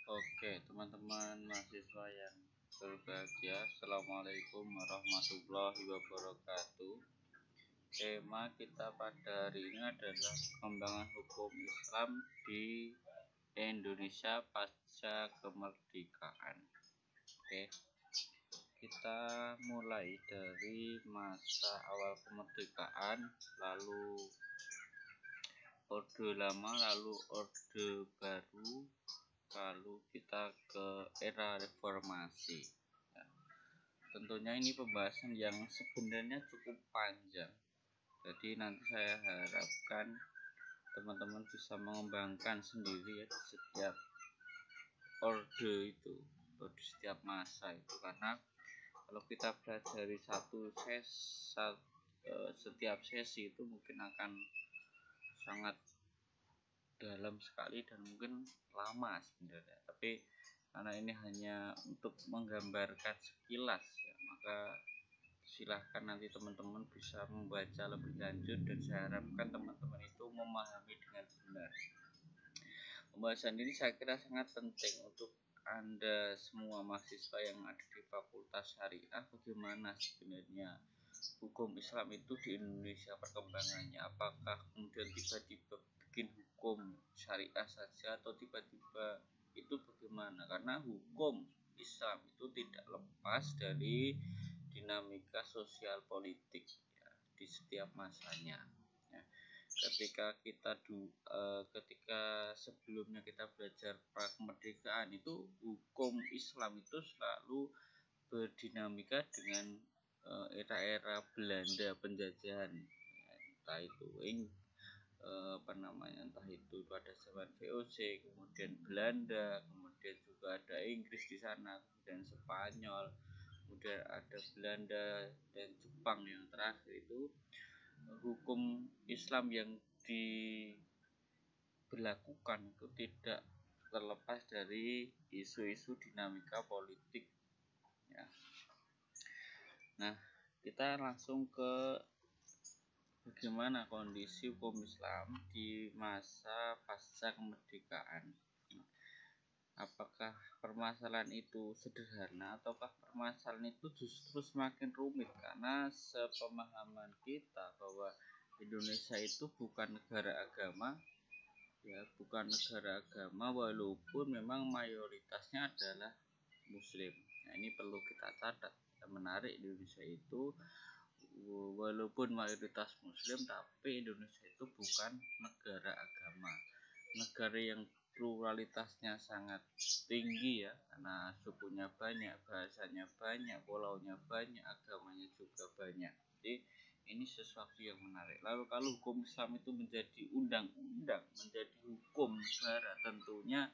Oke, teman-teman mahasiswa yang berbahagia, Assalamualaikum warahmatullahi wabarakatuh. Tema kita pada hari ini adalah pengembangan hukum Islam di Indonesia pasca kemerdekaan. Oke, kita mulai dari masa awal kemerdekaan, lalu Orde Lama, lalu Orde Baru, lalu kita ke era reformasi. Tentunya ini pembahasan yang sebenarnya cukup panjang, jadi nanti saya harapkan teman-teman bisa mengembangkan sendiri ya di setiap orde itu atau di setiap masa itu, karena kalau kita pelajari setiap sesi itu mungkin akan sangat dalam sekali dan mungkin lama sebenarnya, tapi karena ini hanya untuk menggambarkan sekilas ya, maka silahkan nanti teman-teman bisa membaca lebih lanjut dan saya harapkan teman-teman itu memahami dengan benar. Pembahasan ini saya kira sangat penting untuk Anda semua mahasiswa yang ada di Fakultas Syariah. Bagaimana sebenarnya hukum Islam itu di Indonesia perkembangannya, apakah kemudian tiba-tiba bikin hukum syariah saja atau tiba-tiba itu bagaimana, karena hukum Islam itu tidak lepas dari dinamika sosial politik ya, di setiap masanya ya. Ketika sebelumnya kita belajar pra kemerdekaan itu hukum Islam itu selalu berdinamika dengan era-era Belanda penjajahan ya, entah itu entah itu pada zaman VOC, kemudian Belanda, kemudian juga ada Inggris di sana, kemudian Spanyol, kemudian ada Belanda dan Jepang yang terakhir itu. Hukum Islam yang diberlakukan itu tidak terlepas dari isu-isu dinamika politik ya. Nah, kita langsung ke bagaimana kondisi hukum Islam di masa pasca kemerdekaan. Apakah permasalahan itu sederhana ataukah permasalahan itu justru semakin rumit, karena sepemahaman kita bahwa Indonesia itu bukan negara agama ya, bukan negara agama walaupun memang mayoritasnya adalah muslim. Nah, ini perlu kita catat. Yang menarik, Indonesia itu walaupun mayoritas muslim tapi Indonesia itu bukan negara agama, negara yang pluralitasnya sangat tinggi ya, karena sukunya banyak, bahasanya banyak, pulaunya banyak, agamanya juga banyak. Jadi ini sesuatu yang menarik. Lalu kalau hukum Islam itu menjadi undang-undang, menjadi hukum negara, tentunya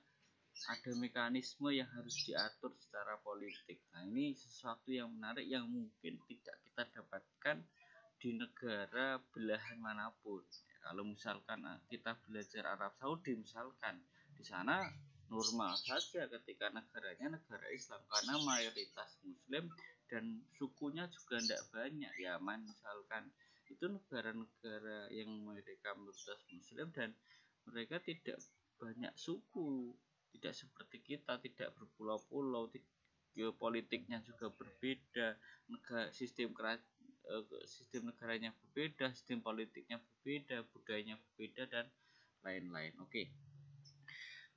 ada mekanisme yang harus diatur secara politik. Nah, ini sesuatu yang menarik yang mungkin tidak kita dapatkan di negara belahan manapun. Kalau misalkan kita belajar Arab Saudi misalkan, di sana normal saja ketika negaranya negara Islam karena mayoritas muslim dan sukunya juga tidak banyak. Yaman misalkan, itu negara-negara yang mereka mayoritas muslim dan mereka tidak banyak suku, tidak seperti kita, tidak berpulau-pulau, geopolitiknya juga berbeda, sistem negaranya berbeda, sistem politiknya berbeda, budayanya berbeda dan lain-lain. Oke,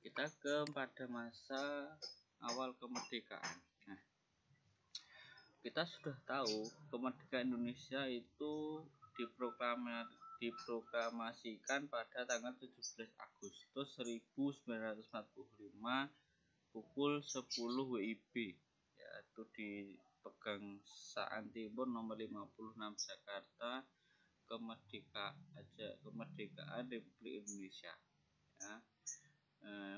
kita pada masa awal kemerdekaan. Nah, kita sudah tahu kemerdekaan Indonesia itu diproklamasikan pada tanggal 17 Agustus 1945 pukul 10 WIB, yaitu di Pegangsaan Timur nomor 56 Jakarta, kemerdekaan Republik Indonesia ya.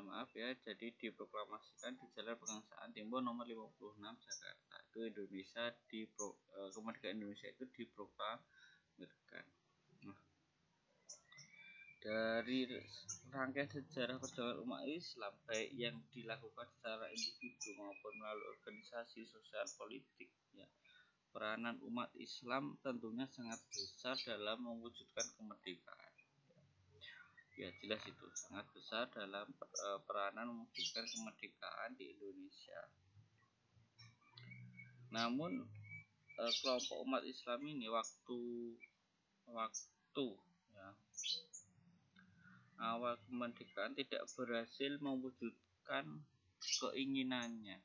Maaf ya, jadi diproklamasikan di Jalan Pegangsaan Timur nomor 56 Jakarta. Itu kemerdekaan Indonesia itu diproklamirkan. Nah, dari rangkaian sejarah perjalanan umat Islam baik yang dilakukan secara individu maupun melalui organisasi sosial politik ya, peranan umat Islam tentunya sangat besar dalam mewujudkan kemerdekaan. Ya jelas itu sangat besar dalam peranan mewujudkan kemerdekaan di Indonesia. Namun kelompok umat Islam ini waktu ya, awal kemerdekaan tidak berhasil mewujudkan keinginannya,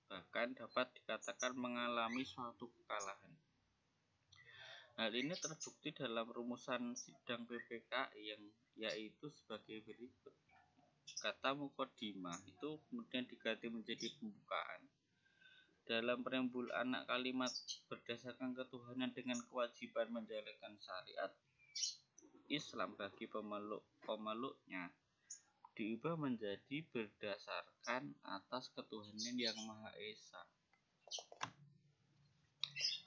bahkan dapat dikatakan mengalami suatu kekalahan. Hal ini terbukti dalam rumusan sidang PPKI yang yaitu sebagai berikut. Kata mukodimah itu kemudian diganti menjadi pembukaan. Dalam preambul anak kalimat berdasarkan ketuhanan dengan kewajiban menjalankan syariat Islam bagi pemeluknya diubah menjadi berdasarkan atas ketuhanan yang Maha Esa.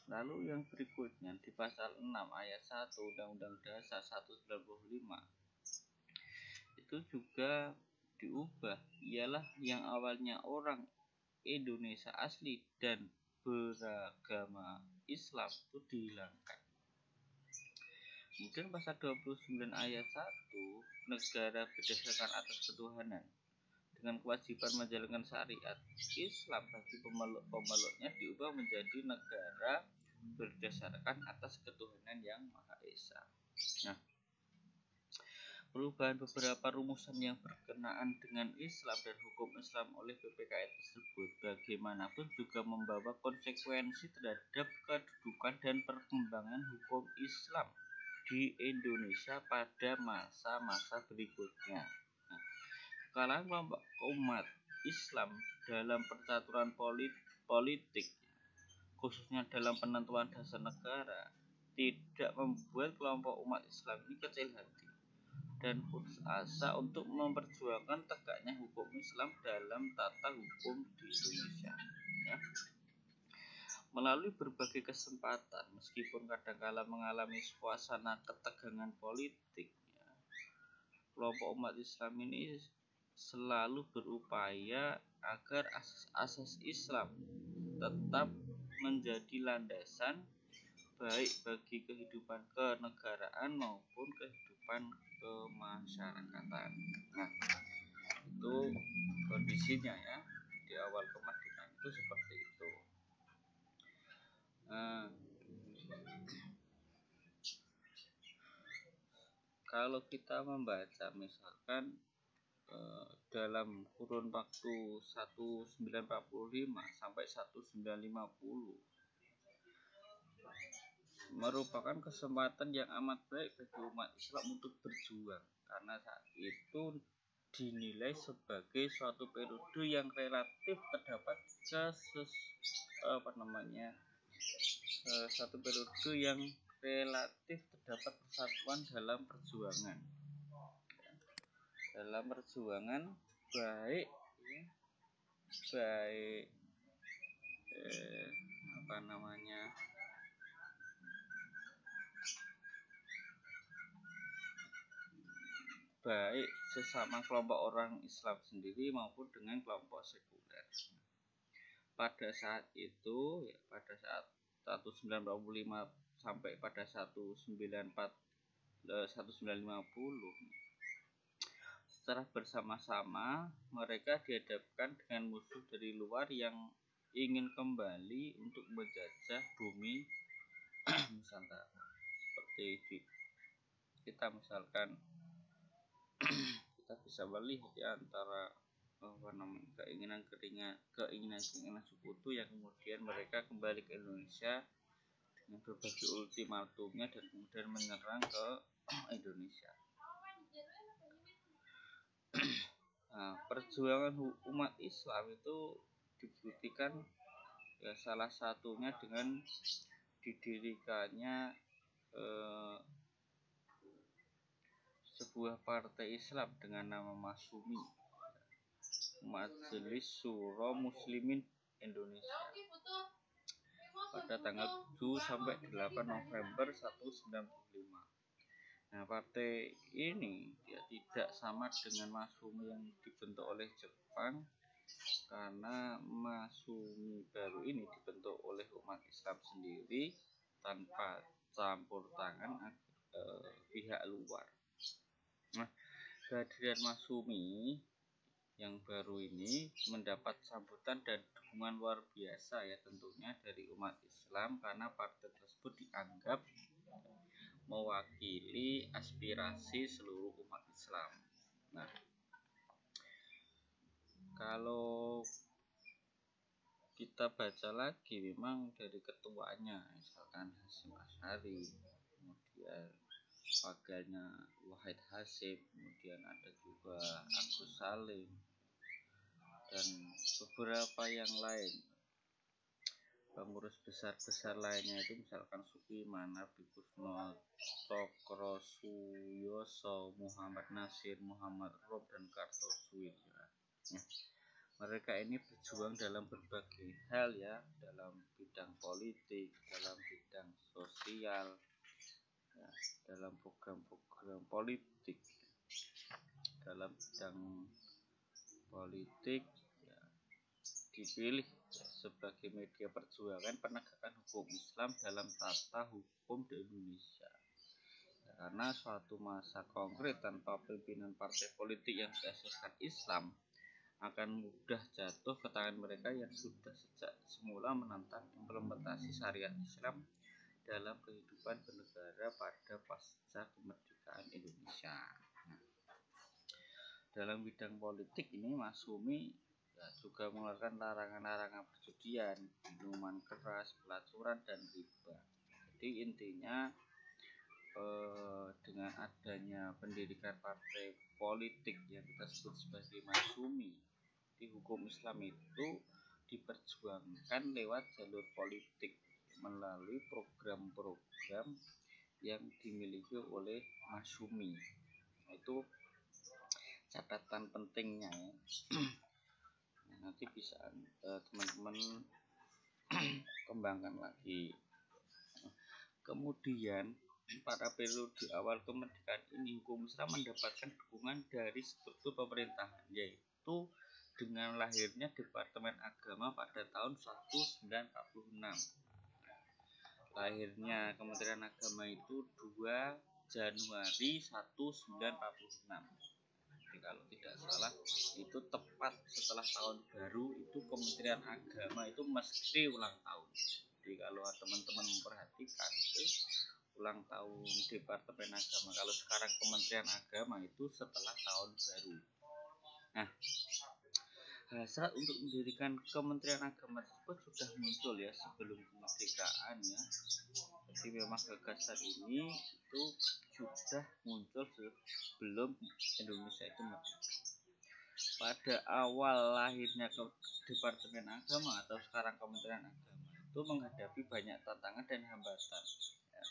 Lalu yang berikutnya di pasal 6 ayat 1 Undang-Undang Dasar 195 itu juga diubah, ialah yang awalnya orang Indonesia asli dan beragama Islam itu dihilangkan. Kemudian pasal 29 ayat 1 negara berdasarkan atas ketuhanan dengan kewajiban menjalankan syariat Islam bagi pemeluknya diubah menjadi negara berdasarkan atas ketuhanan yang Maha Esa. Nah, perubahan beberapa rumusan yang berkenaan dengan Islam dan hukum Islam oleh PPKI tersebut bagaimanapun juga membawa konsekuensi terhadap kedudukan dan perkembangan hukum Islam di Indonesia pada masa-masa berikutnya. Nah, kekalahan kelompok umat Islam dalam percaturan politik khususnya dalam penentuan dasar negara tidak membuat kelompok umat Islam ini kecil hati dan putus asa untuk memperjuangkan tegaknya hukum Islam dalam tata hukum di Indonesia. Ya. Melalui berbagai kesempatan, meskipun kadangkala mengalami suasana ketegangan politik, ya, kelompok umat Islam ini selalu berupaya agar asas Islam tetap menjadi landasan baik bagi kehidupan kenegaraan maupun kehidupan kemasyarakatan. Nah, itu kondisinya ya di awal kemerdekaan itu seperti itu. Kalau kita membaca misalkan dalam kurun waktu 1945 sampai 1950 merupakan kesempatan yang amat baik bagi umat Islam untuk berjuang, karena saat itu dinilai sebagai suatu periode yang relatif terdapat satu periode yang relatif terdapat persatuan dalam perjuangan baik baik sesama kelompok orang Islam sendiri maupun dengan kelompok sekuler. Pada saat itu, ya, pada saat 1945 sampai pada 1950, secara bersama-sama mereka dihadapkan dengan musuh dari luar yang ingin kembali untuk menjajah bumi Nusantara. Seperti kita misalkan kita bisa melihat ya antara keinginan sekutu yang kemudian mereka kembali ke Indonesia dengan berbagai ultimatumnya dan kemudian menyerang ke Indonesia. Nah, perjuangan umat Islam itu dibuktikan ya salah satunya dengan didirikannya sebuah partai Islam dengan nama Masyumi, Majelis Syuro Muslimin Indonesia, pada tanggal 7 sampai 8 November 1995. Nah, partai ini ya tidak sama dengan Masyumi yang dibentuk oleh Jepang, karena Masyumi baru ini dibentuk oleh umat Islam sendiri tanpa campur tangan pihak luar. Nah, kehadiran Masyumi yang baru ini mendapat sambutan dan dukungan luar biasa ya tentunya dari umat Islam, karena partai tersebut dianggap mewakili aspirasi seluruh umat Islam. Nah, kalau kita baca lagi memang dari ketuanya, misalkan Hasyim Asy'ari, kemudian wakilnya Wahid Hasyim, kemudian ada juga Agus Salim dan beberapa yang lain, pengurus besar-besar lainnya itu misalkan Sukiman, Nabi Kusno, Cokro Suyoso, Muhammad Nasir, Muhammad Rob dan Kartosuwiryo. Nah, mereka ini berjuang dalam berbagai hal ya, dalam bidang politik, dalam bidang sosial, ya, dalam program-program politik, dalam bidang politik ya, dipilih ya, sebagai media perjuangan penegakan hukum Islam dalam tata hukum di Indonesia. Ya, karena suatu masa konkret tanpa pimpinan partai politik yang berasaskan Islam akan mudah jatuh ke tangan mereka yang sudah sejak semula menentang implementasi syariat Islam dalam kehidupan bernegara pada pasca kemerdekaan Indonesia. Nah, dalam bidang politik ini Masyumi ya, juga mengeluarkan larangan-larangan perjudian, minuman keras, pelacuran dan riba. Jadi intinya dengan adanya pendidikan partai politik yang kita sebut sebagai Masyumi, di hukum Islam itu diperjuangkan lewat jalur politik melalui program-program yang dimiliki oleh Masyumi. Itu catatan pentingnya ya. Nanti bisa teman-teman kembangkan lagi. Kemudian pada periode awal kemerdekaan ini hukum Islam mendapatkan dukungan dari struktur pemerintahan, yaitu dengan lahirnya Departemen Agama pada tahun 1946. Lahirnya Kementerian Agama itu 2 Januari 1946. Jadi kalau tidak salah itu tepat setelah tahun baru itu Kementerian Agama itu mesti ulang tahun. Jadi kalau teman-teman memperhatikan itu ulang tahun Departemen Agama, kalau sekarang Kementerian Agama itu setelah tahun baru. Nah, hasrat untuk mendirikan Kementerian Agama tersebut sudah muncul ya sebelum kemerdekaan ya. Jadi memang gagasan ini itu sudah muncul sebelum Indonesia itu merdeka. Pada awal lahirnya ke Departemen Agama atau sekarang Kementerian Agama itu menghadapi banyak tantangan dan hambatan ya,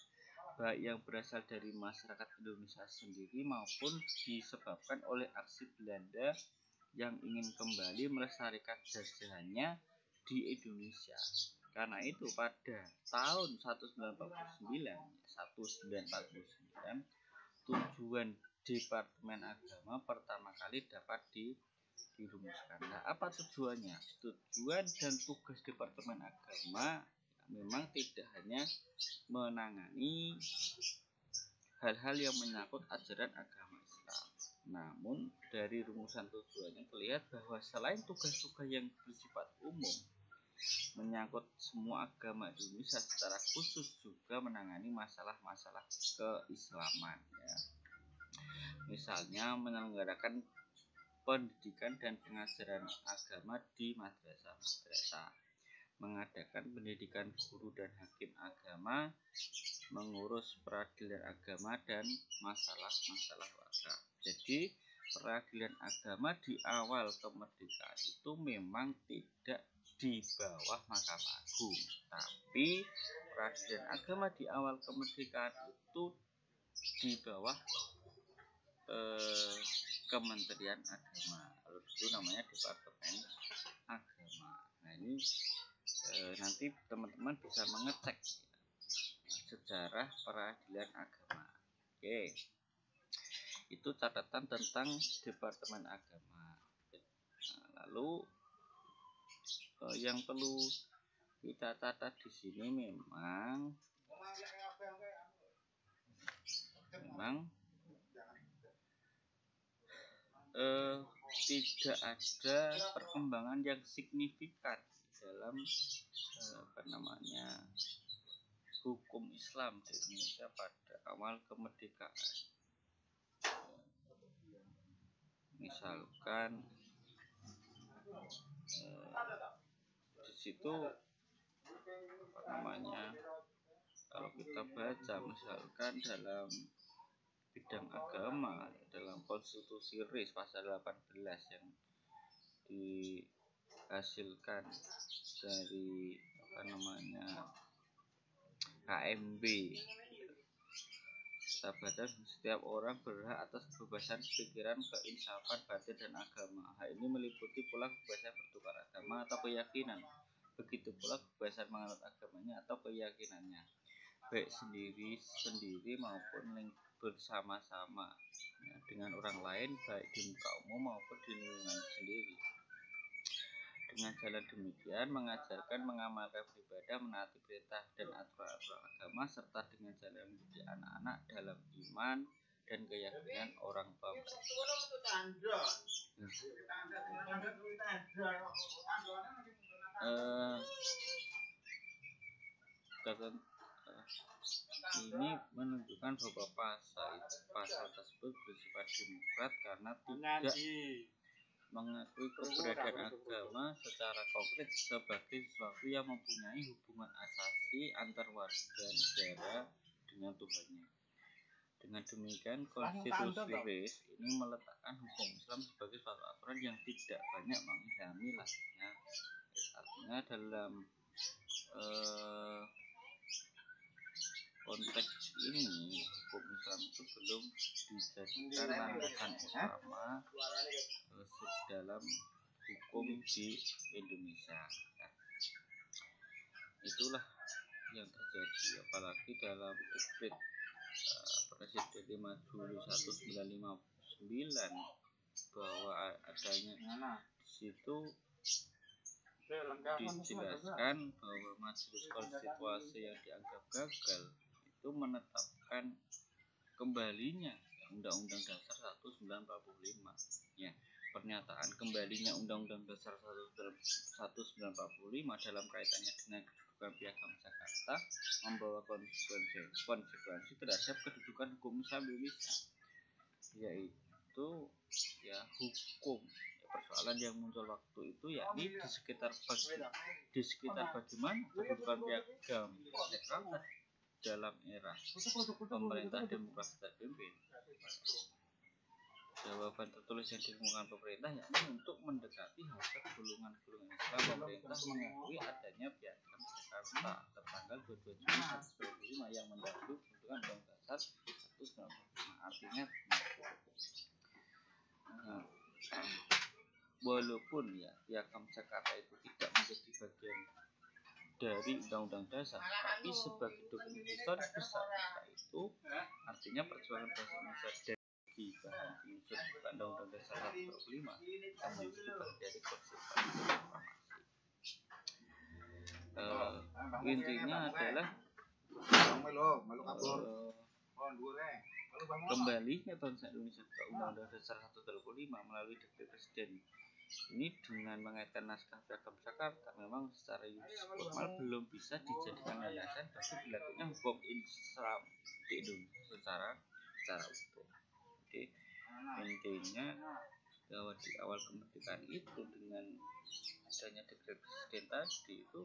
baik yang berasal dari masyarakat Indonesia sendiri maupun disebabkan oleh aksi Belanda yang ingin kembali melestarikan jajahannya di Indonesia. Karena itu pada tahun 1949 tujuan Departemen Agama pertama kali dapat dirumuskan. Nah, apa tujuannya? Tujuan dan tugas Departemen Agama memang tidak hanya menangani hal-hal yang menyangkut ajaran agama Islam. Namun dari rumusan tujuannya terlihat bahwa selain tugas-tugas yang bersifat umum menyangkut semua agama Indonesia, secara khusus juga menangani masalah-masalah keislaman ya. Misalnya menyelenggarakan pendidikan dan pengajaran agama di madrasah-madrasah, mengadakan pendidikan guru dan hakim agama, mengurus peradilan agama dan masalah-masalah warga. Jadi peradilan agama di awal kemerdekaan itu memang tidak di bawah Mahkamah Agung, tapi peradilan agama di awal kemerdekaan itu di bawah Kementerian Agama. Kalau itu namanya Departemen Agama. Nah ini nanti teman-teman bisa mengecek sejarah peradilan agama. Oke, itu catatan tentang Departemen Agama. Nah, lalu yang perlu kita catat di sini memang eh, tidak ada perkembangan yang signifikan dalam hukum Islam di Indonesia pada awal kemerdekaan. Misalkan di situ kalau kita baca misalkan dalam bidang agama, dalam konstitusi RIS pasal 18 yang dihasilkan dari KMB, kita baca setiap orang berhak atas kebebasan pikiran, keinsafan batin dan agama. Hal ini meliputi pula kebebasan bertukar agama atau keyakinan, begitu pula kebebasan menganut agamanya atau keyakinannya, baik sendiri maupun bersama-sama dengan orang lain, baik di muka umum maupun di lingkungan sendiri. Dengan jalan demikian mengajarkan, mengamalkan beribadah, menaati perintah dan aturan-aturan agama, serta dengan jalan mendidik anak-anak dalam iman dan keyakinan orang tua mereka. Ini menunjukkan bahwa pasal tersebut bersifat demokrat karena tidak mengakui keberadaan agama secara konkret sebagai sesuatu yang mempunyai hubungan asasi antar warga negara dengan Tuhannya. Dengan demikian, konstitusi RIS ini meletakkan hukum Islam sebagai suatu aturan yang tidak banyak mengilhami lainnya. Artinya dalam konteks ini hukum Islam itu belum dijadikan landasan utama dalam hukum di Indonesia. Itulah yang terjadi, apalagi dalam dekret Presiden 5 Juli 1959 bahwa adanya di situ dijelaskan bahwa Majelis Konstitusi yang dianggap gagal itu menetapkan kembalinya Undang-Undang Dasar 1945. Ya, pernyataan kembalinya Undang-Undang Dasar 1945 dalam kaitannya dengan kedudukan Piagam Jakarta membawa konsekuensi terhadap kedudukan hukum Islam Indonesia, yaitu hukum. Persoalan yang muncul waktu itu yakni di sekitar bagaimana kedudukan Piagam Jakarta dalam era pemerintah demokrasi terpimpin. Jawaban tertulis yang ditemukan pemerintah yakni untuk mendekati hasrat golongan-golongan Islam, pemerintah mengakui adanya Piagam Jakarta tertanggal 22 Juni 1945 yang mendahului pembentukan Undang-Undang Dasar 1945. Artinya walaupun Piagam Jakarta itu tidak menjadi bagian dari Undang-Undang Dasar, tapi sebagai dokumen historis besar itu artinya perjuangan bangsa Indonesia dari bahan unsur Undang-Undang Dasar 1945 yang menjadi bagian dari konstitusi reformasi. Intinya adalah kembalinya bangsa Indonesia ke Undang-Undang Dasar 1945 melalui dekret Presiden ini dengan mengaitkan naskah Piagam Jakarta memang secara yuridis formal belum bisa dijadikan landasan bagi berlakunya hukum Islam di Indonesia secara utuh. Jadi intinya bahwa di awal kemerdekaan itu dengan adanya dekret Presiden tadi itu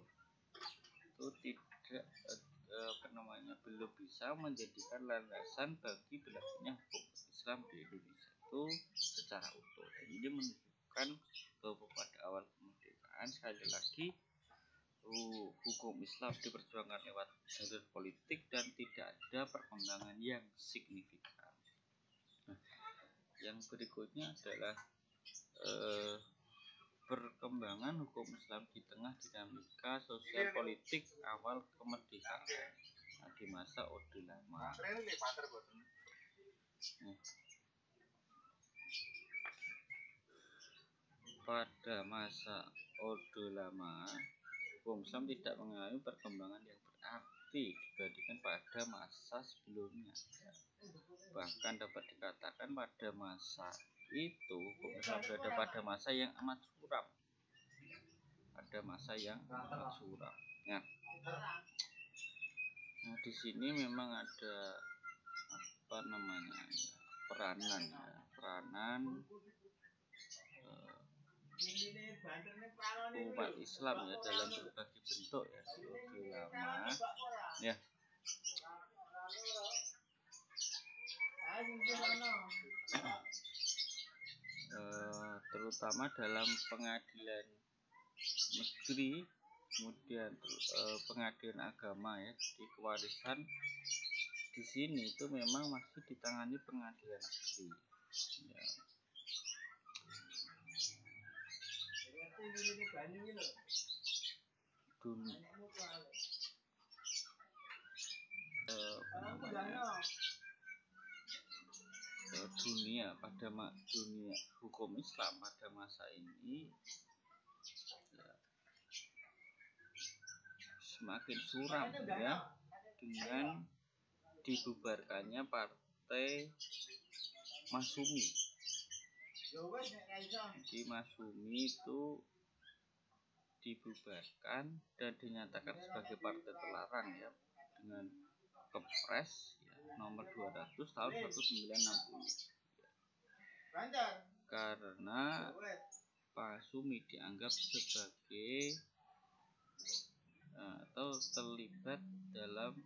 tidak belum bisa menjadikan landasan bagi berlakunya hukum Islam di Indonesia itu secara utuh. Dan ini menunjukkan bahwa pada awal kemerdekaan sekali lagi hukum Islam diperjuangkan lewat jalur politik dan tidak ada perkembangan yang signifikan. Yang berikutnya adalah perkembangan hukum Islam di tengah dinamika sosial politik awal kemerdekaan di masa Orde Lama. Pada masa Orde Lama, hukum Islam tidak mengalami perkembangan yang berarti dibandingkan pada masa sebelumnya. Bahkan dapat dikatakan pada masa itu hukum Islam berada pada masa yang amat suram. Nah, di sini memang ada peranan umat Islam ya dalam berbagai bentuk ya di Orde Lama ya. Terutama dalam pengadilan negeri, kemudian pengadilan agama ya, di kewarisan di sini itu memang masih ditangani pengadilan negeri ya. Dunia hukum Islam pada masa ini ya, semakin suram ya, dengan dibubarkannya partai Masyumi. Jadi Masyumi itu dibubarkan dan dinyatakan sebagai partai terlarang ya, dengan Kepres ya, nomor 200 tahun 1960 ya. Karena Masyumi dianggap sebagai atau terlibat dalam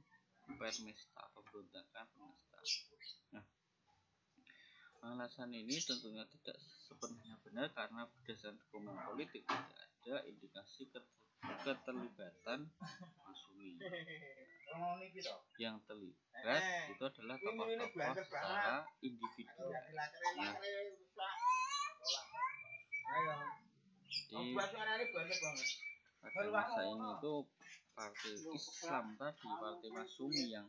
pemberontakan Permesta. Nah, alasan ini tentunya tidak sepenuhnya benar karena berdasarkan dokumen politik tidak ada indikasi keterlibatan Masyumi. Yang terlibat itu adalah tokoh-tokoh secara individu. Nah, jadi pada masa ini itu partai Islam tadi, partai Masyumi yang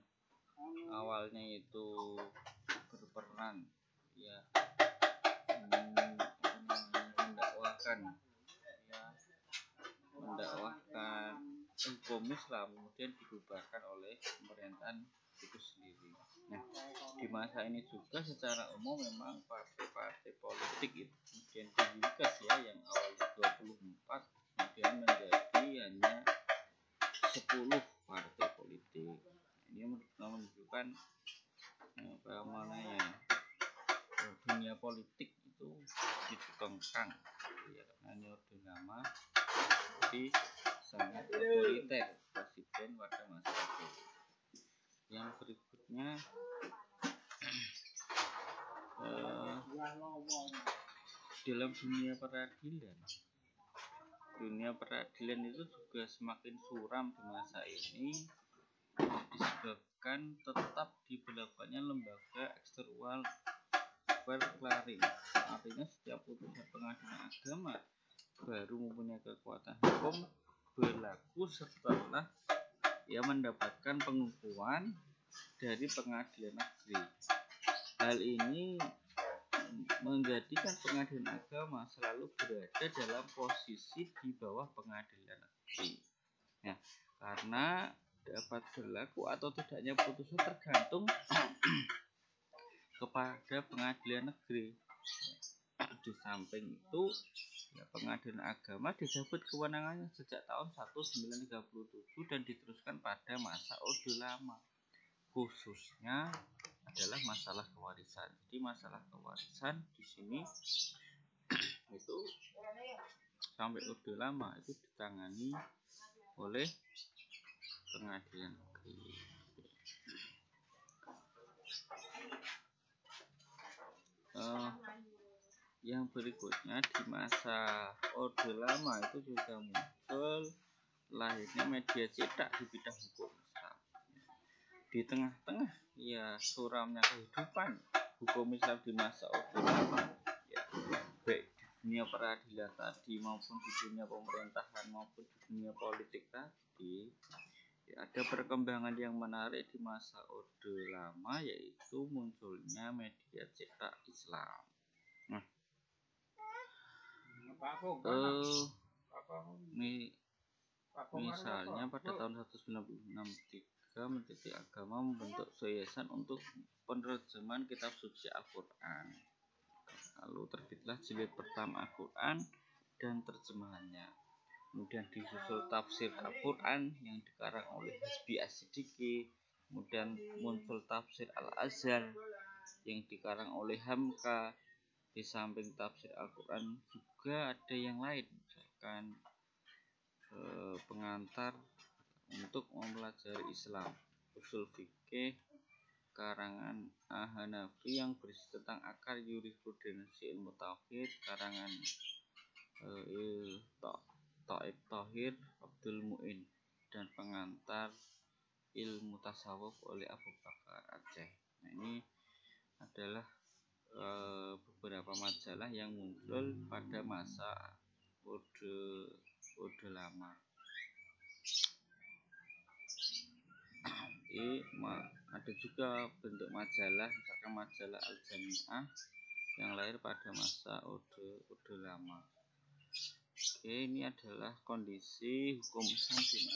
awalnya itu berperan ya mendakwahkan hukum Islam, kemudian dibubarkan oleh pemerintahan itu sendiri. Nah, di masa ini juga secara umum memang partai-partai politik itu kemudian diringkas ya, yang awalnya 24 kemudian menjadi hanya 10 partai politik. Ini menunjukkan dunia politik itu dikengkang ya, karena ini Orde Lama jadi sangat otoriter presiden pada masa itu. Yang berikutnya dalam dunia peradilan itu juga semakin suram di masa ini disebabkan tetap diberlakukannya lembaga eksternal berklaring. Artinya setiap putusan pengadilan agama baru mempunyai kekuatan hukum berlaku setelah ia mendapatkan pengukuhan dari pengadilan negeri. Hal ini menjadikan pengadilan agama selalu berada dalam posisi di bawah pengadilan negeri. Nah, karena dapat berlaku atau tidaknya putusan tergantung kepada pengadilan negeri. Di samping itu, ya, pengadilan agama dicabut kewenangannya sejak tahun 1937 dan diteruskan pada masa Orde Lama. Khususnya adalah masalah kewarisan. Jadi masalah kewarisan di sini itu sampai Orde Lama itu ditangani oleh pengadilan negeri. Yang berikutnya di masa Orde Lama itu juga muncul lahirnya media cetak di bidang hukum Islam. Di tengah-tengah ya suramnya kehidupan hukum Islam di masa Orde Lama ya, baik di dunia peradilan tadi maupun di dunia pemerintahan maupun di dunia politik tadi ya, ada perkembangan yang menarik di masa Orde Lama, yaitu munculnya media cetak Islam. Nah, misalnya pada tahun 1963 Menteri Agama membentuk yayasan untuk penerjemahan kitab suci Al-Quran. Lalu terbitlah jilid pertama Al-Quran dan terjemahannya. Kemudian disusul tafsir Al-Quran yang dikarang oleh Hizbi As-Siddiqi. Kemudian muncul tafsir Al-Azhar yang dikarang oleh Hamka. Di samping tafsir Al-Quran juga ada yang lain, misalkan pengantar untuk mempelajari Islam, usul fikih karangan Hanafi yang berisi tentang akar yurisprudensi ilmu tauhid karangan Taib Thohir Abdul Muin, dan pengantar ilmu tasawuf oleh Abu Bakar Aceh. Nah, ini adalah beberapa majalah yang muncul pada masa Orde Lama. Ada juga bentuk majalah, misalkan majalah Al-Jami'ah yang lahir pada masa Orde Lama. Oke, ini adalah kondisi hukum Islam di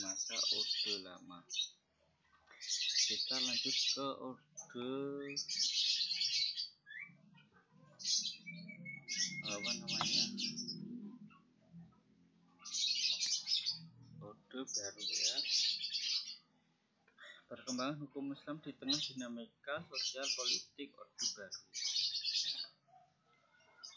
masa Orde Lama. Kita lanjut ke Orde Baru ya. Perkembangan hukum Islam di tengah dinamika sosial politik Orde Baru.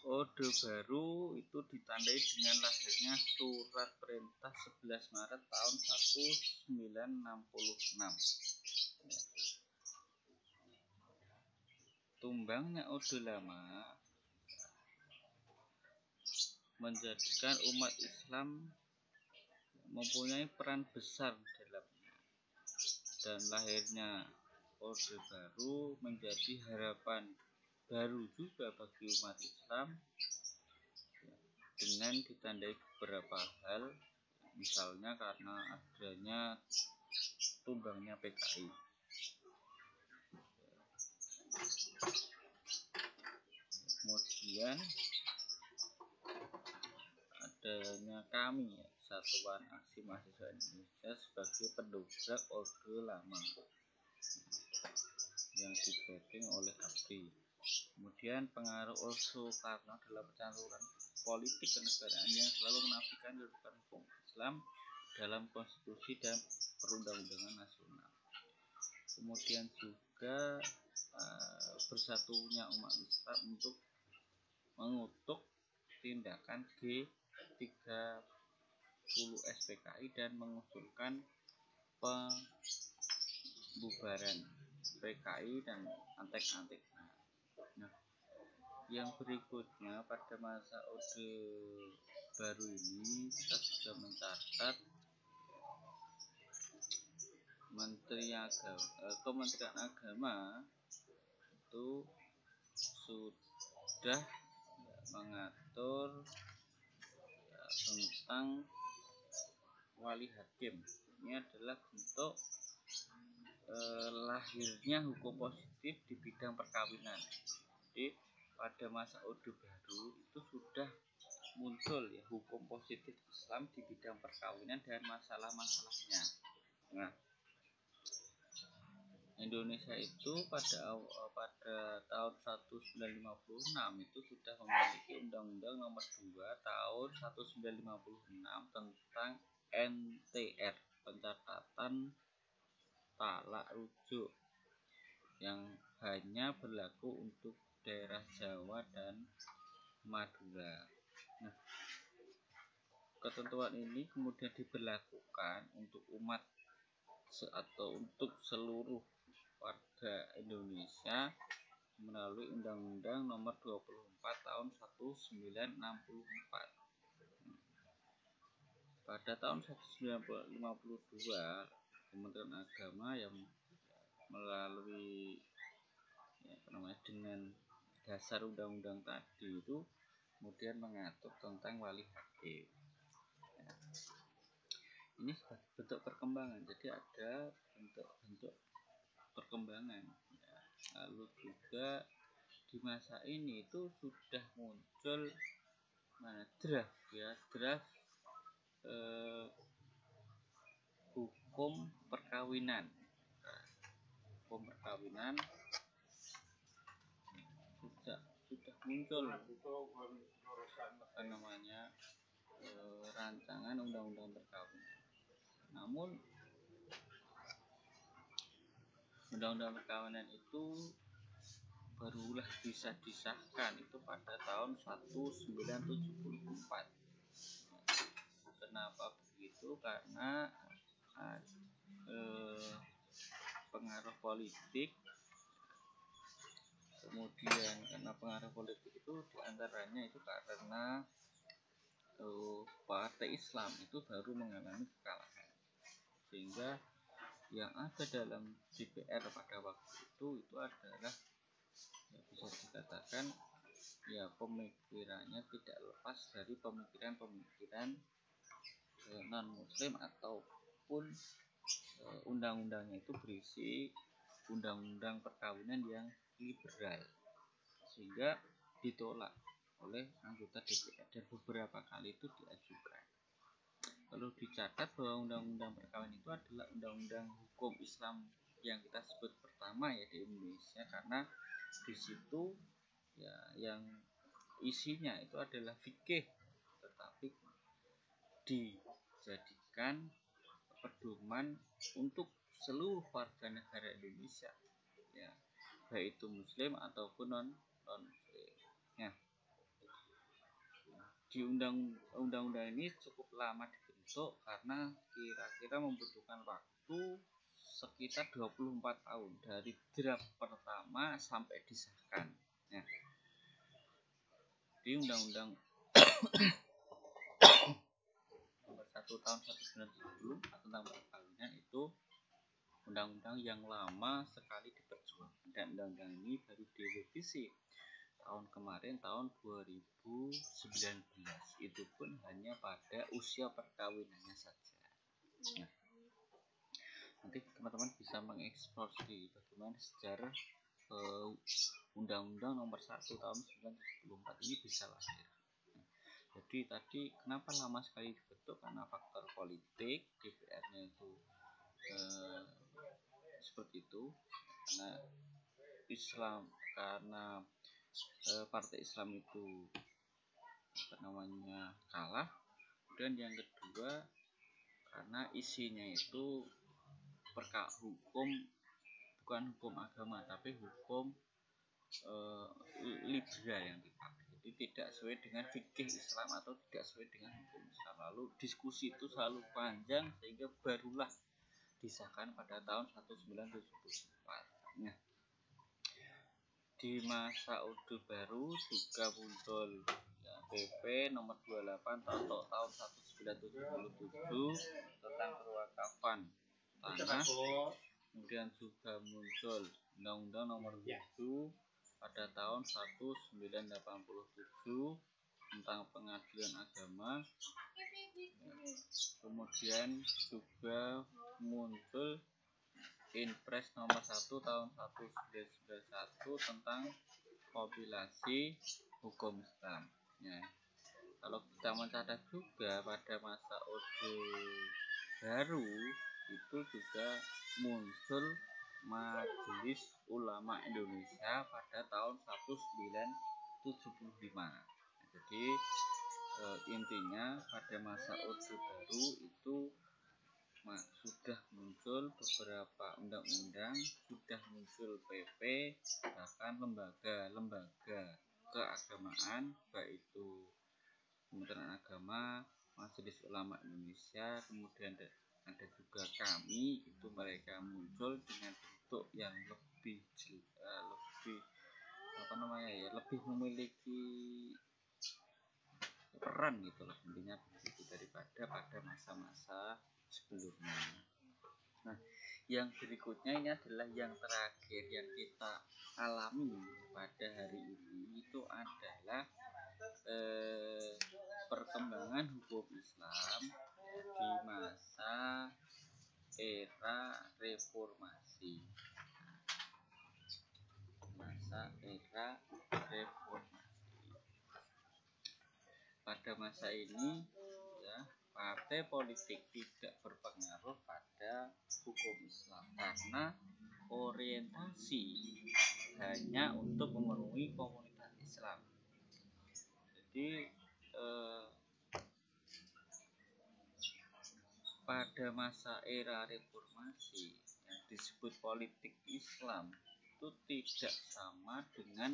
Orde Baru itu ditandai dengan lahirnya Surat Perintah 11 Maret tahun 1966. Tumbangnya Orde Lama menjadikan umat Islam mempunyai peran besar dalamnya, dan lahirnya Orde Baru menjadi harapan baru juga bagi umat Islam dengan ditandai beberapa hal, misalnya karena adanya tumbangnya PKI. Kemudian adanya kami, Satuan Aksi Mahasiswa Indonesia, sebagai pendobrak Orde Lama yang dibacking oleh ABRI. Kemudian pengaruh Soekarno dalam pencaluran politik kenegaraan yang selalu menafikan kedudukan hukum Islam dalam konstitusi dan perundang-undangan nasional. Kemudian juga bersatunya umat Islam untuk mengutuk tindakan G30 SPKI dan mengusulkan pembubaran PKI dan antek-antek. Nah, yang berikutnya pada masa Orde Baru ini kita juga mencatat Kementerian Agama itu sudah mengatur tentang wali hakim. Ini adalah bentuk lahirnya hukum positif di bidang perkawinan. Jadi pada masa Orde Baru itu sudah muncul ya hukum positif Islam di bidang perkawinan dan masalah-masalahnya. Nah, Indonesia itu pada tahun 1956 itu sudah memiliki Undang-Undang Nomor 2 tahun 1956 tentang NTR, pencatatan talak rujuk, yang hanya berlaku untuk daerah Jawa dan Madura. Nah, ketentuan ini kemudian diberlakukan untuk umat atau untuk seluruh warga Indonesia melalui Undang-Undang Nomor 24 tahun 1964. Pada tahun 1952, Kementerian Agama yang melalui dengan dasar undang-undang tadi itu kemudian mengatur tentang wali hakim. Ini sebagai bentuk perkembangan, jadi ada bentuk-bentuk perkembangan. Lalu juga di masa ini itu sudah muncul draft hukum perkawinan muncul rancangan undang-undang perkawinan. Namun undang-undang perkawinan itu barulah bisa disahkan itu pada tahun 1974. Kenapa begitu? Karena pengaruh politik. Kemudian karena pengaruh politik itu diantaranya itu karena partai Islam itu baru mengalami kekalahan, sehingga yang ada dalam DPR pada waktu itu adalah ya bisa dikatakan ya pemikirannya tidak lepas dari pemikiran non muslim ataupun undang-undangnya itu berisi undang-undang perkawinan yang liberal, sehingga ditolak oleh anggota DPR dan beberapa kali itu diajukan. Perlu dicatat bahwa undang-undang perkawinan itu adalah undang-undang hukum Islam yang kita sebut pertama ya di Indonesia, karena di situ ya yang isinya itu adalah fikih, tetapi dijadikan pedoman untuk seluruh warga negara Indonesia, ya baik itu muslim ataupun non muslim. Ya, di undang-undang ini cukup lama dibentuk karena kira-kira membutuhkan waktu sekitar 24 tahun dari draft pertama sampai disahkan. Ya. Di undang-undang nomor 1 tahun 1970 tentang perkawinan itu undang-undang yang lama sekali diperjuangkan, dan undang-undang ini baru direvisi tahun kemarin, tahun 2019. Itu pun hanya pada usia perkawinannya saja. Nah, nanti teman-teman bisa mengeksplor di bagaimana sejarah undang-undang nomor 1 tahun 1974 ini bisa lahir. Nah, jadi tadi kenapa lama sekali dibentuk? Karena faktor politik, DPR-nya itu seperti itu, karena partai Islam itu kalah. Dan yang kedua karena isinya itu hukum, bukan hukum agama tapi hukum liberal yang dipakai, jadi tidak sesuai dengan fikih Islam atau tidak sesuai dengan hukum Islam. Lalu diskusi itu selalu panjang sehingga barulah disahkan pada tahun 1974. Nah, di masa Orde Baru juga muncul ya, PP nomor 28 tahun 1977 tentang perwakafan tanah. Kemudian juga muncul Undang-Undang nomor 7 pada tahun 1987 tentang pengadilan agama. Kemudian juga muncul Inpres nomor 1 tahun 1991 tentang kompilasi hukum Islam. Ya. Kalau kita mencatat juga pada masa Orde Baru itu juga muncul Majelis Ulama Indonesia pada tahun 1975. Jadi intinya pada masa Orde Baru itu sudah muncul beberapa undang-undang, sudah muncul PP, bahkan lembaga keagamaan, baik itu Kementerian Agama, Majelis Ulama Indonesia, kemudian ada juga kami, itu mereka muncul dengan bentuk yang lebih lebih memiliki peran gitu lah, intinya begitu, daripada pada masa-masa sebelumnya. Nah, yang berikutnya ini adalah yang terakhir yang kita alami pada hari ini, itu adalah perkembangan hukum Islam di masa era reformasi. Pada masa ini ya, partai politik tidak berpengaruh pada hukum Islam karena orientasi hanya untuk memenuhi komunitas Islam. Jadi pada masa era reformasi yang disebut politik Islam itu tidak sama dengan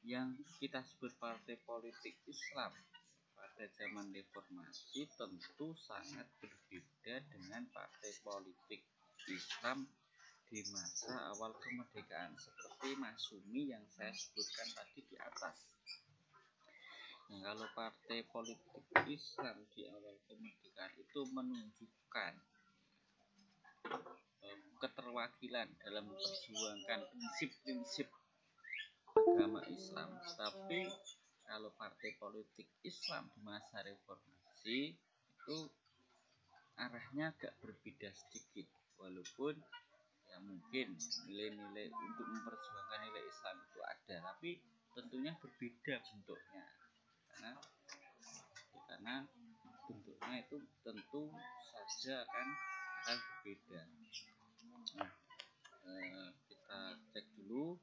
yang kita sebut partai politik Islam pada zaman reformasi. Tentu sangat berbeda dengan partai politik Islam di masa awal kemerdekaan seperti Masyumi yang saya sebutkan tadi di atas. Nah, kalau partai politik Islam di awal kemerdekaan itu menunjukkan keterwakilan dalam memperjuangkan prinsip-prinsip agama Islam. Tapi kalau partai politik Islam di masa reformasi itu arahnya agak berbeda sedikit, walaupun ya mungkin nilai-nilai untuk memperjuangkan nilai Islam itu ada, tapi tentunya berbeda bentuknya. Karena bentuknya itu tentu saja akan berbeda. Nah, kita cek dulu.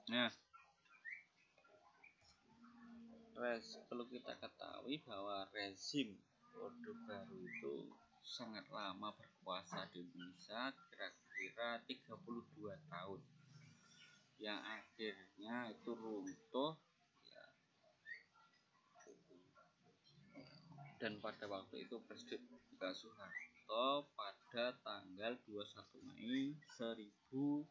Nah, perlu kita ketahui bahwa rezim Orde Baru itu sangat lama berkuasa di Indonesia, kira-kira 32 tahun, yang akhirnya itu runtuh ya. Dan pada waktu itu Presiden Soeharto pada tanggal 21 Mei 1908.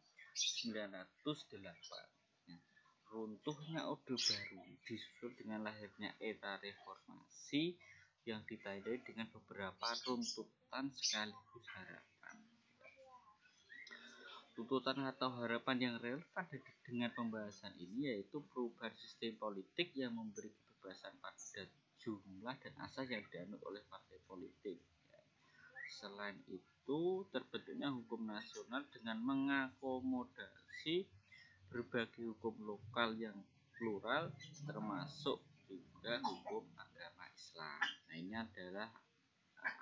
Runtuhnya Orde Baru disusul dengan lahirnya era reformasi yang ditandai dengan beberapa runtutan sekaligus harapan. Tuntutan atau harapan yang relevan dengan pembahasan ini yaitu perubahan sistem politik yang memberi kebebasan pada jumlah dan asas yang dianut oleh partai politik. Selain itu, terbentuknya hukum nasional dengan mengakomodasi berbagai hukum lokal yang plural, termasuk juga hukum agama Islam. Nah, ini adalah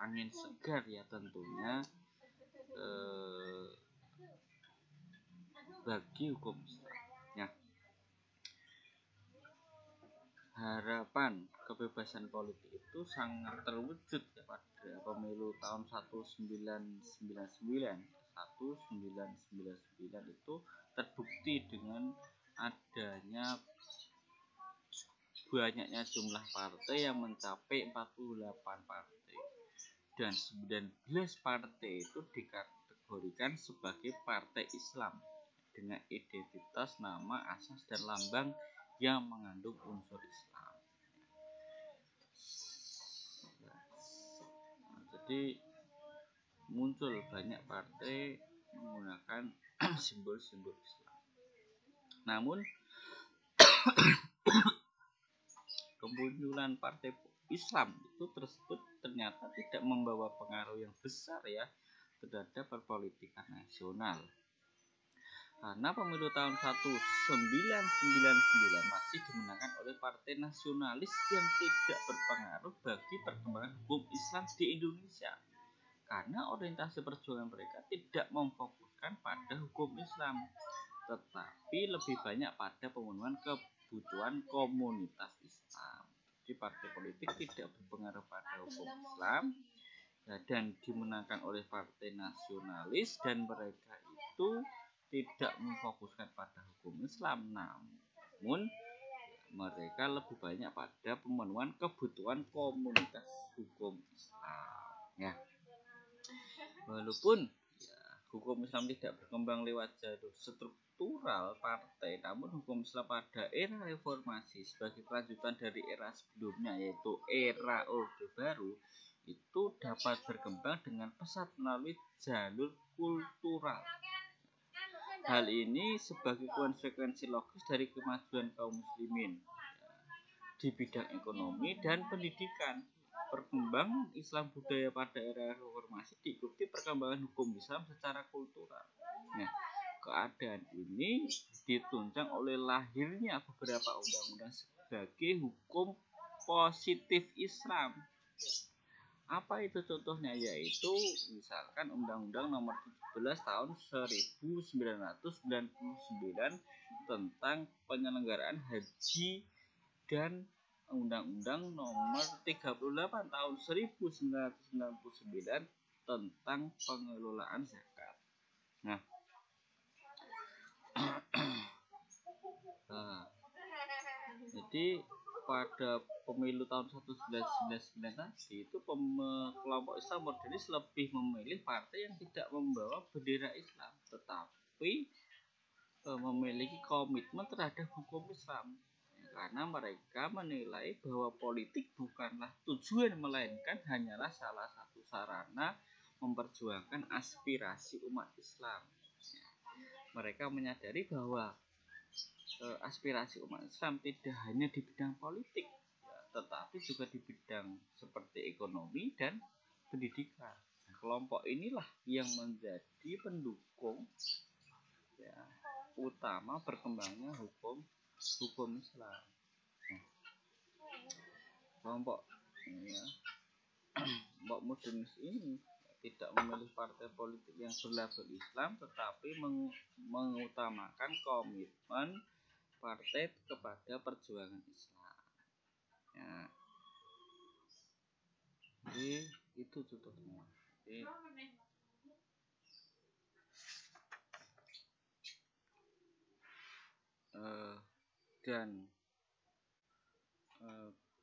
angin segar ya tentunya bagi hukum Islam. Ya. Harapan kebebasan politik itu sangat terwujud ya pada pemilu tahun 1999 itu terbukti dengan adanya banyaknya jumlah partai yang mencapai 48 partai dan 19 partai itu dikategorikan sebagai partai Islam dengan identitas nama, asas, dan lambang yang mengandung unsur Islam. Jadi muncul banyak partai menggunakan simbol-simbol Islam. Namun kemunculan partai Islam itu tersebut ternyata tidak membawa pengaruh yang besar ya terhadap perpolitikan nasional. Karena pemilu tahun 1999 masih dimenangkan oleh partai nasionalis yang tidak berpengaruh bagi perkembangan hukum Islam di Indonesia. Karena orientasi perjuangan mereka tidak memfokuskan pada hukum Islam, tetapi lebih banyak pada pemenuhan kebutuhan komunitas Islam. Jadi partai politik tidak berpengaruh pada hukum Islam dan dimenangkan oleh partai nasionalis, dan mereka itu tidak memfokuskan pada hukum Islam, namun mereka lebih banyak pada pemenuhan kebutuhan komunitas hukum Islam ya. Walaupun ya, hukum Islam tidak berkembang lewat jalur struktural partai, namun hukum Islam pada era reformasi sebagai kelanjutan dari era sebelumnya yaitu era Orde Baru itu dapat berkembang dengan pesat melalui jalur kultural. Hal ini sebagai konsekuensi logis dari kemajuan kaum muslimin di bidang ekonomi dan pendidikan. Perkembangan Islam budaya pada era reformasi diikuti perkembangan hukum Islam secara kultural. Nah, keadaan ini ditunjang oleh lahirnya beberapa undang-undang sebagai hukum positif Islam. Apa itu contohnya? Yaitu misalkan Undang-Undang Nomor 11 tahun 1999 tentang penyelenggaraan haji dan Undang-Undang Nomor 38 tahun 1999 tentang pengelolaan zakat. Nah, jadi pada pemilu tahun 1999 tadi itu kelompok Islam modernis lebih memilih partai yang tidak membawa bendera Islam, tetapi memiliki komitmen terhadap hukum Islam, karena mereka menilai bahwa politik bukanlah tujuan melainkan hanyalah salah satu sarana memperjuangkan aspirasi umat Islam. Mereka menyadari bahwa aspirasi umat Islam tidak hanya di bidang politik, tetapi juga di bidang seperti ekonomi dan pendidikan. Kelompok inilah yang menjadi pendukung utama berkembangnya hukum Islam. Kelompok modernis ini tidak memilih partai politik yang berlabel Islam, tetapi mengutamakan komitmen partai kepada perjuangan Islam. Ya. Jadi itu contohnya. Dan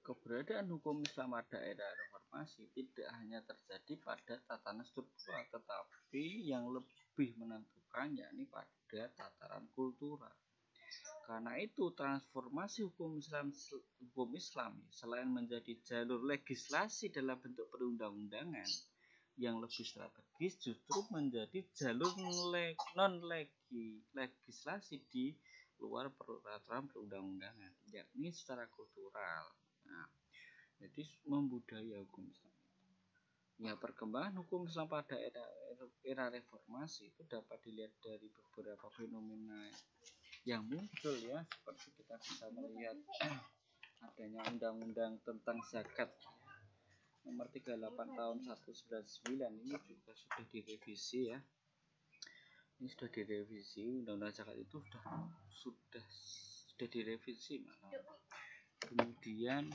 keberadaan hukum Islam pada era reformasi tidak hanya terjadi pada tatanan struktural, tetapi yang lebih menentukan yakni pada tataran kultural. Karena itu transformasi hukum Islam selain menjadi jalur legislasi dalam bentuk perundang-undangan yang lebih strategis, justru menjadi jalur non legislasi di luar peraturan perundang-undangan, yakni secara kultural. Nah, jadi membudaya hukum Islam. Ya, perkembangan hukum Islam pada era reformasi itu dapat dilihat dari beberapa fenomena yang muncul, ya, seperti kita bisa melihat adanya undang-undang tentang zakat nomor 38 tahun 1999 ini juga sudah direvisi, ya. Ini sudah direvisi, undang-undang zakat itu sudah direvisi. Kemudian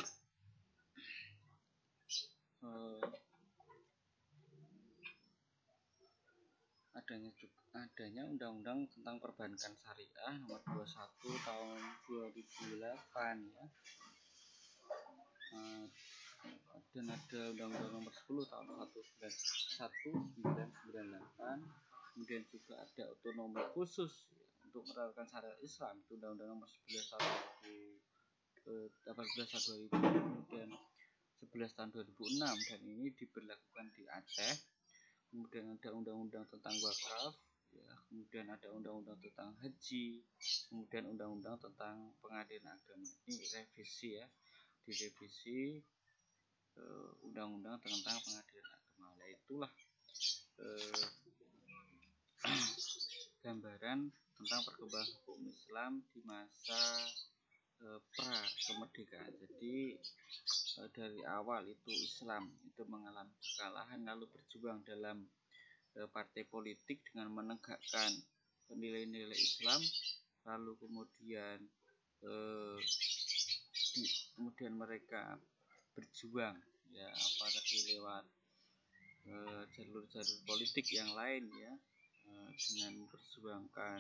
adanya undang-undang tentang perbankan syariah nomor 21 tahun 2008, ya. Dan ada undang-undang nomor 10 tahun 1998. Kemudian juga ada otonomi khusus, ya, untuk menerapkan syariat Islam, itu undang-undang nomor 11 tahun 2018 kemudian 11 tahun 2006, dan ini diberlakukan di Aceh. Kemudian ada undang-undang tentang wakaf, ya. Kemudian ada undang-undang tentang haji, kemudian undang-undang tentang pengadilan agama. Ini revisi, ya, direvisi undang-undang tentang pengadilan agama. Nah, itulah gambaran tentang perkembangan hukum Islam di masa pra kemerdekaan. Jadi dari awal itu Islam itu mengalami kekalahan, lalu berjuang dalam partai politik dengan menegakkan nilai-nilai Islam, lalu kemudian mereka berjuang, ya, apalagi lewat jalur-jalur politik yang lain, ya, dengan memperjuangkan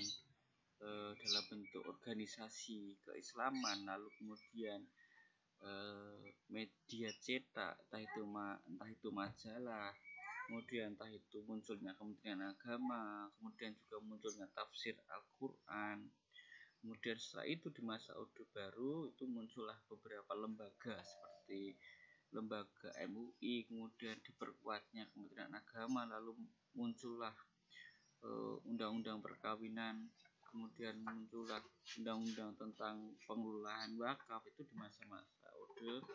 dalam bentuk organisasi keislaman, lalu kemudian media cetak, entah itu majalah, kemudian entah itu munculnya Kementerian Agama, kemudian juga munculnya tafsir Al-Quran. Kemudian setelah itu di masa Orde Baru itu muncullah beberapa lembaga seperti lembaga MUI, kemudian diperkuatnya Kementerian Agama, lalu muncullah undang-undang perkawinan, kemudian muncullah undang-undang tentang pengelolaan wakaf, itu di masa-masa Orde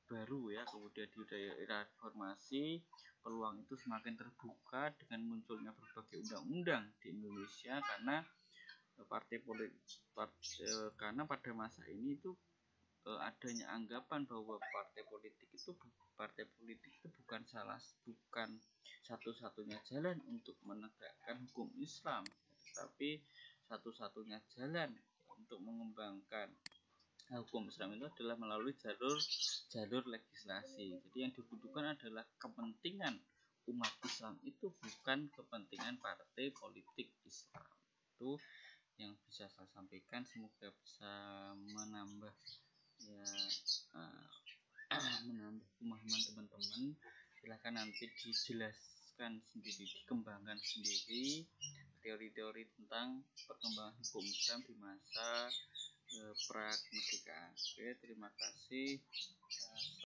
Baru, ya. Kemudian di era reformasi peluang itu semakin terbuka dengan munculnya berbagai undang-undang di Indonesia, karena karena pada masa ini itu adanya anggapan bahwa partai politik itu partai politik itu bukan satu-satunya jalan untuk menegakkan hukum Islam, tapi satu-satunya jalan untuk mengembangkan hukum Islam itu adalah melalui jalur legislasi. Jadi yang dibutuhkan adalah kepentingan umat Islam, itu bukan kepentingan partai politik Islam. Itu yang bisa saya sampaikan, semoga bisa menambah menambah pemahaman teman-teman. Silahkan nanti dijelaskan sendiri, dikembangkan sendiri teori-teori tentang perkembangan hukum Islam di masa pra kemerdekaan. Oke, terima kasih.